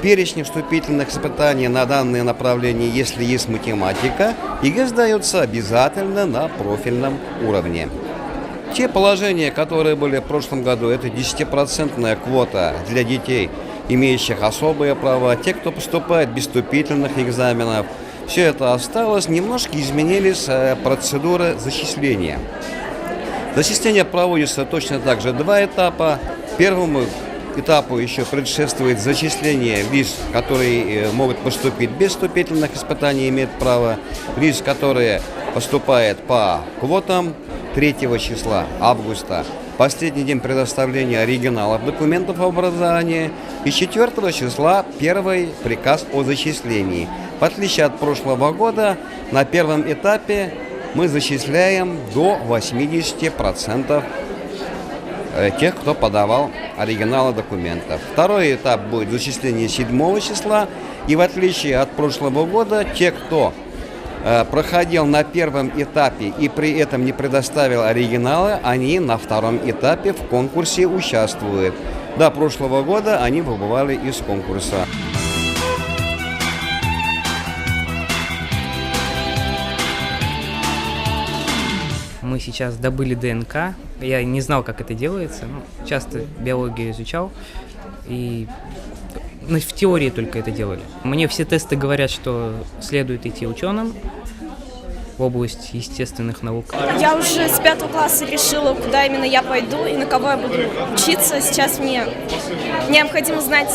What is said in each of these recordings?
перечне вступительных испытаний на данное направление, если есть математика, ЕГЭ сдается обязательно на профильном уровне. Те положения, которые были в прошлом году, это 10% квота для детей, имеющих особые права, те, кто поступает без вступительных экзаменов, все это осталось, немножко изменились процедуры зачисления. Зачисление проводится точно так же 2 этапа. Первому этапу еще предшествует зачисление лиц, которые могут поступить без вступительных испытаний, имеют право, лиц, которые поступают по квотам 3 числа августа. Последний день предоставления оригиналов документов об образовании. И 4 числа первый приказ о зачислении. В отличие от прошлого года, на первом этапе мы зачисляем до 80% тех, кто подавал оригиналы документов. Второй этап будет зачисление 7 числа. И в отличие от прошлого года, те, кто проходил на первом этапе и при этом не предоставил оригиналы, они на втором этапе в конкурсе участвуют. До прошлого года они выбывали из конкурса. Мы сейчас добыли ДНК. Я не знал, как это делается. Часто биологию изучал. И в теории только это делали. Мне все тесты говорят, что следует идти ученым в область естественных наук. Я уже с 5 класса решила, куда именно я пойду и на кого я буду учиться. Сейчас мне необходимо знать,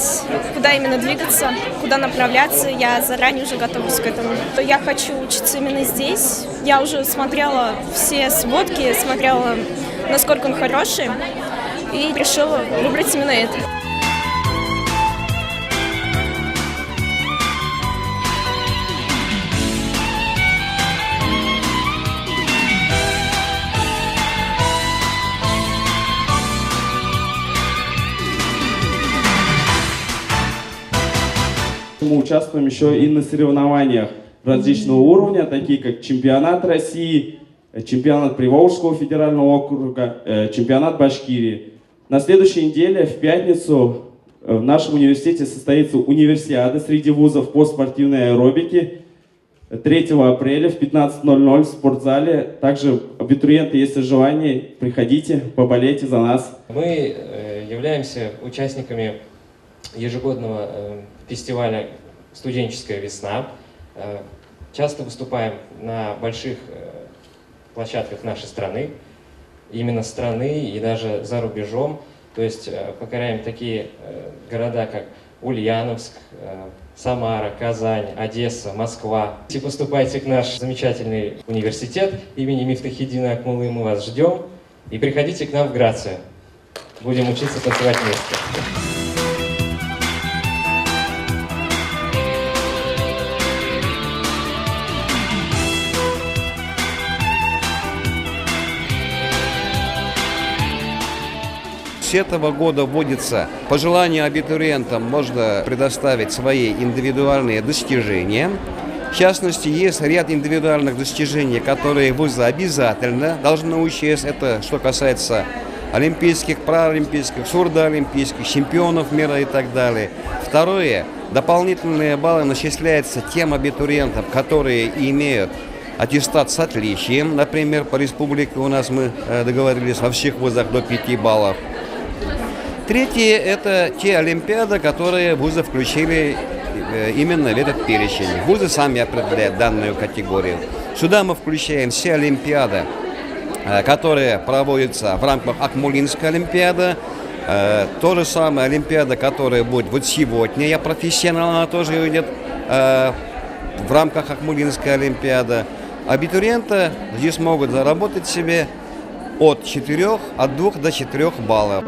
куда именно двигаться, куда направляться. Я заранее уже готовлюсь к этому. Я хочу учиться именно здесь. Я уже смотрела все сводки, смотрела, насколько он хороший, и решила выбрать именно это. Мы участвуем еще и на соревнованиях различного уровня, такие как чемпионат России, чемпионат Приволжского федерального округа, чемпионат Башкирии. На следующей неделе, в пятницу, в нашем университете состоится универсиада среди вузов по спортивной аэробике. 3 апреля в 15:00 в спортзале. Также абитуриенты, если желание, приходите, поболейте за нас. Мы являемся участниками ежегодного фестиваля «Студенческая весна». Часто выступаем на больших площадках нашей страны, именно страны и даже за рубежом. То есть покоряем такие города, как Ульяновск, Самара, Казань, Одесса, Москва. Если поступайте в наш замечательный университет имени Мифтахиддина Акмуллы, мы вас ждем. И приходите к нам в Грацию. Будем учиться танцевать вместе. С этого года вводится по желанию абитуриентам можно предоставить свои индивидуальные достижения. В частности, есть ряд индивидуальных достижений, которые вузы обязательно должны учесть. Это что касается олимпийских, паралимпийских, сурдоолимпийских, чемпионов мира и так далее. Второе. Дополнительные баллы начисляются тем абитуриентам, которые имеют аттестат с отличием. Например, по республике у нас мы договорились во всех вузах до 5 баллов. Третье – это те олимпиады, которые вузы включили именно в этот перечень. Вузы сами определяют данную категорию. Сюда мы включаем все олимпиады, которые проводятся в рамках Акмуллинской олимпиады. То же самое олимпиада, которая будет вот сегодня, я профессионал, она тоже идет в рамках Акмуллинской олимпиады. Абитуриенты здесь могут заработать себе от 2 до 4 баллов.